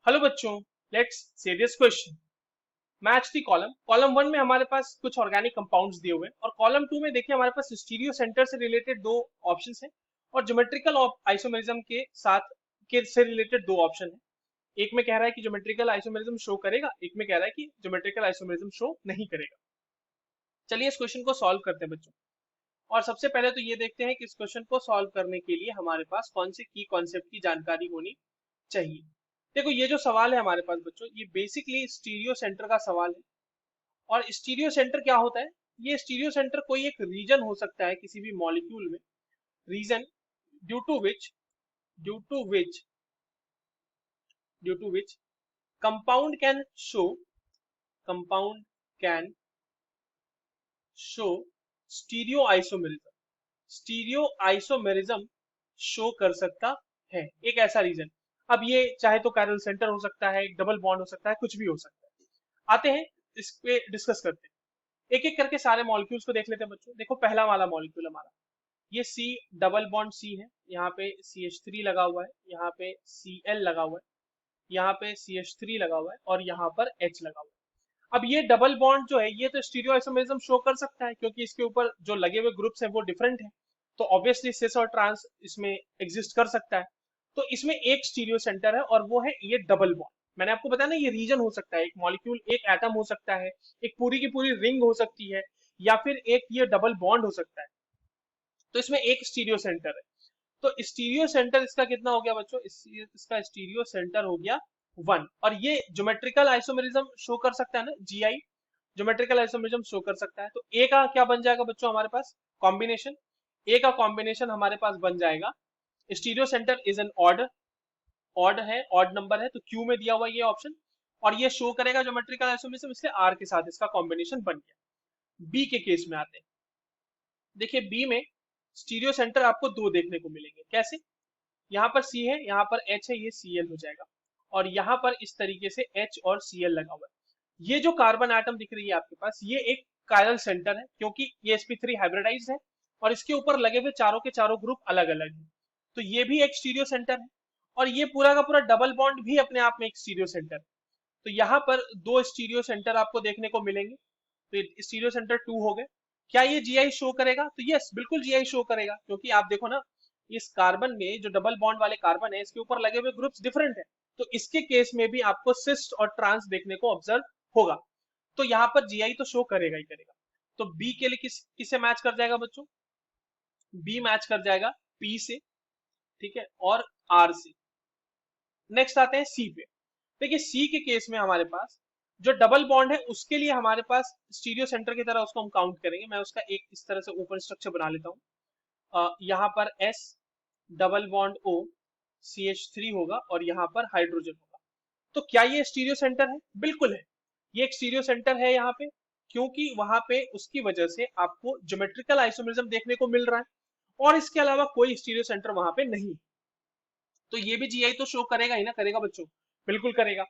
Hello बच्चों, let's say this question. Match the column. Column one में हमारे पास कुछ ऑर्गेनिक कंपाउंड्स दिए हुए हैं और कॉलम टू में देखिए हमारे पास स्टीरियो सेंटर से रिलेटेड दो ऑप्शंस हैं और ज्योमेट्रिकल आइसोमेरिज्म के साथ के से रिलेटेड दो ऑप्शन है। एक में कह रहा है कि ज्योमेट्रिकल आइसोमेरिज्म शो करेगा, एक में कह रहा है कि ज्योमेट्रिकल आइसोमेरिज्म शो नहीं करेगा। चलिए इस क्वेश्चन को सॉल्व करते हैं बच्चों। और सबसे पहले तो ये देखते हैं कि इस क्वेश्चन को सॉल्व करने के लिए हमारे पास कौन से की कॉन्सेप्ट की जानकारी होनी चाहिए। देखो ये जो सवाल है हमारे पास बच्चों, ये बेसिकली स्टीरियो सेंटर का सवाल है। और स्टीरियो सेंटर क्या होता है? ये स्टीरियो सेंटर कोई एक रीजन हो सकता है किसी भी मॉलिक्यूल में, reason due to which due to which due to which compound can show compound can show stereoisomerism. Stereoisomerism शो कर सकता है एक ऐसा रीजन। अब ये चाहे तो कैरल सेंटर हो सकता है, एक डबल बॉन्ड हो सकता है, कुछ भी हो सकता है। आते हैं इस पे डिस्कस करते हैं, एक एक करके सारे मॉलिक्यूल्स को देख लेते हैं बच्चों। देखो पहला वाला मॉलिक्यूल हमारा ये सी डबल बॉन्ड सी है, यहाँ पे CH3 लगा हुआ है, यहाँ पे Cl लगा हुआ है, यहाँ पे CH3 लगा हुआ है और यहाँ पर H लगा हुआ है। अब ये डबल बॉन्ड जो है ये तो स्टीरियो आइसोमेरिज्म शो कर सकता है क्योंकि इसके ऊपर जो लगे हुए ग्रुप्स हैं वो डिफरेंट है, तो ऑब्वियसली सिस और ट्रांस इसमें एग्जिस्ट कर सकता है। तो इसमें एक स्टीरियो सेंटर है और वो है ये डबल बॉन्ड। मैंने आपको बताया ना ये रीजन हो सकता है, एक मॉलिक्यूल एक एटम हो सकता है, एक पूरी की पूरी रिंग हो सकती है, या फिर एक ये डबल बॉन्ड हो सकता है। तो इसमें एक स्टीरियो सेंटर है। तो स्टीरियो सेंटर इसका कितना हो गया बच्चों? इसका स्टीरियो सेंटर हो गया 1। और ये ज्योमेट्रिकल आइसोमेरिज्म शो कर सकता है ना, GI ज्योमेट्रिकल आइसोमेरिज्म शो कर सकता है। तो ए का क्या बन जाएगा बच्चों हमारे पास? कॉम्बिनेशन। ए का कॉम्बिनेशन हमारे पास बन जाएगा, stereo centre is an odd, odd है, ऑड नंबर है, तो क्यू में दिया हुआ ये ऑप्शन। और ये शो करेगा ज्योमेट्रिकल आइसोमेरिज्म, इसलिए आर के साथ इसका कॉम्बिनेशन बन गया। बी के केस में आते हैं। देखिए बी में स्टीरियो सेंटर आपको दो देखने को मिलेंगे। कैसे? यहाँ पर सी है, यहाँ पर एच है, ये Cl हो जाएगा। और यहाँ पर इस तरीके से H और Cl लगा हुआ है। ये जो कार्बन एटम दिख रही है आपके पास, ये एक कायरल सेंटर है क्योंकि ये sp3 हाइब्रिडाइज्ड है और इसके ऊपर लगे हुए चारों के चारों ग्रुप अलग अलग है। तो ये भी एक स्टीरियो सेंटर है और ये पूरा का पूरा डबल बॉन्ड भी अपने आप में एक स्टीरियो सेंटर है। तो यहाँ पर दो स्टीरियो सेंटर आपको देखने को मिलेंगे। तो स्टीरियो सेंटर 2 हो गए। क्या ये GI शो करेगा? तो यस, बिल्कुल GI शो करेगा क्योंकि आप देखो ना, इस कार्बन में जो डबल बॉन्ड वाले कार्बन है इसके ऊपर लगे हुए ग्रुप्स डिफरेंट है। तो इसके केस में भी आपको सिस्ट और ट्रांस देखने को ऑब्जर्व होगा। तो यहाँ पर GI तो शो करेगा ही करेगा। तो बी के लिए किससे मैच कर जाएगा बच्चों? बी मैच कर जाएगा P से, ठीक है, और R से। नेक्स्ट आते हैं सी पे। देखिए सी के केस में हमारे पास जो डबल बॉन्ड है उसके लिए हमारे पास स्टीरियो सेंटर की तरह उसको हम काउंट करेंगे। मैं उसका एक इस तरह से ऊपर स्ट्रक्चर बना लेता हूँ। यहाँ पर S double bond O CH3 होगा और यहाँ पर हाइड्रोजन होगा। तो क्या ये स्टीरियो सेंटर है? बिल्कुल है, ये एक स्टीरियो सेंटर है यहाँ पे, क्योंकि वहां पे उसकी वजह से आपको ज्योमेट्रिकल आइसोमेरिज्म देखने को मिल रहा है और इसके अलावा कोई स्टीरियो सेंटर वहां पे नहीं। तो ये भी GI तो शो करेगा ही ना, करेगा बच्चों, बिल्कुल करेगा।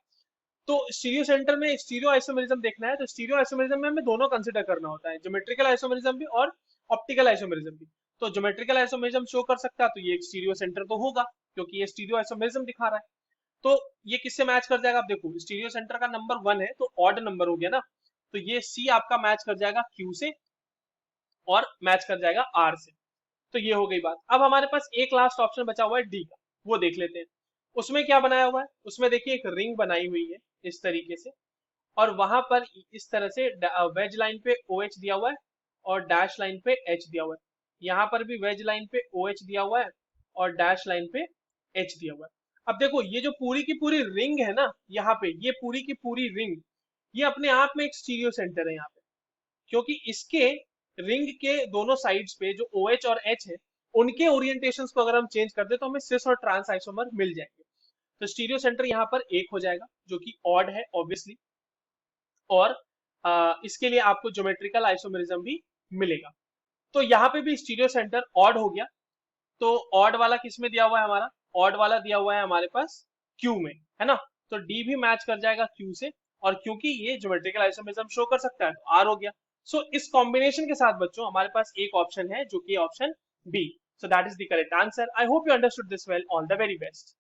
तो स्टीरियो सेंटर में स्टीरियो आइसोमेरिज्म देखना है तो स्टीरियो आइसोमेरिज्म में हमें दोनों कंसिडर करना होता है, ज्योमेट्रिकल आइसोमेरिज्म भी और ऑप्टिकल आइसोमेरिज्म भी। तो ज्योमेट्रिकल आइसोमेरिज्म शो कर सकता है तो ये एक स्टीरियो सेंटर तो होगा क्योंकि ये स्टीरियो आइसोमेरिज्म दिखा रहा है। तो ये किससे मैच कर जाएगा? आप देखो स्टीरियो सेंटर का नंबर 1 है तो ऑड नंबर हो गया ना, तो ये सी आपका मैच कर जाएगा Q से और मैच कर जाएगा R से। तो ये हो गई बात। अब हमारे पास एक लास्ट ऑप्शन बचा हुआ है डी का, वो देख लेते हैं। उसमें क्या बनाया हुआ है? उसमें देखिए एक रिंग बनाई हुई है इस तरीके से और वहां पर इस तरह से वेज लाइन पे OH दिया हुआ है और डैश लाइन पे H दिया हुआ है। यहाँ पर भी वेज लाइन पे OH दिया हुआ है और डैश लाइन पे H दिया हुआ है। अब देखो ये जो पूरी की पूरी रिंग है ना, यहाँ पे ये पूरी की पूरी रिंग, ये अपने आप में एक स्टीरियो सेंटर है यहाँ पे, क्योंकि इसके रिंग के दोनों साइड्स पे जो OH और H है उनके ओरिएंटेशंस को अगर हम चेंज कर दे तो हमें सिस और ट्रांस आइसोमर मिल जाएंगे। तो स्टीरियो सेंटर यहाँ पर एक हो जाएगा जो कि ऑड है ऑब्वियसली। और इसके लिए आपको ज्योमेट्रिकल आइसोमेरिज्म भी मिलेगा। तो यहाँ पे भी स्टीरियो सेंटर ऑड हो गया। तो ऑड वाला किस में दिया हुआ है हमारा? ऑड वाला दिया हुआ है हमारे पास क्यू में, है ना। तो डी भी मैच कर जाएगा क्यू से और क्योंकि ये ज्योमेट्रिकल आइसोमेरिज्म शो कर सकता है तो आर हो गया। सो इस कॉम्बिनेशन के साथ बच्चों हमारे पास एक ऑप्शन है जो कि option B. So that is the correct answer. I hope you understood this well. All the very best.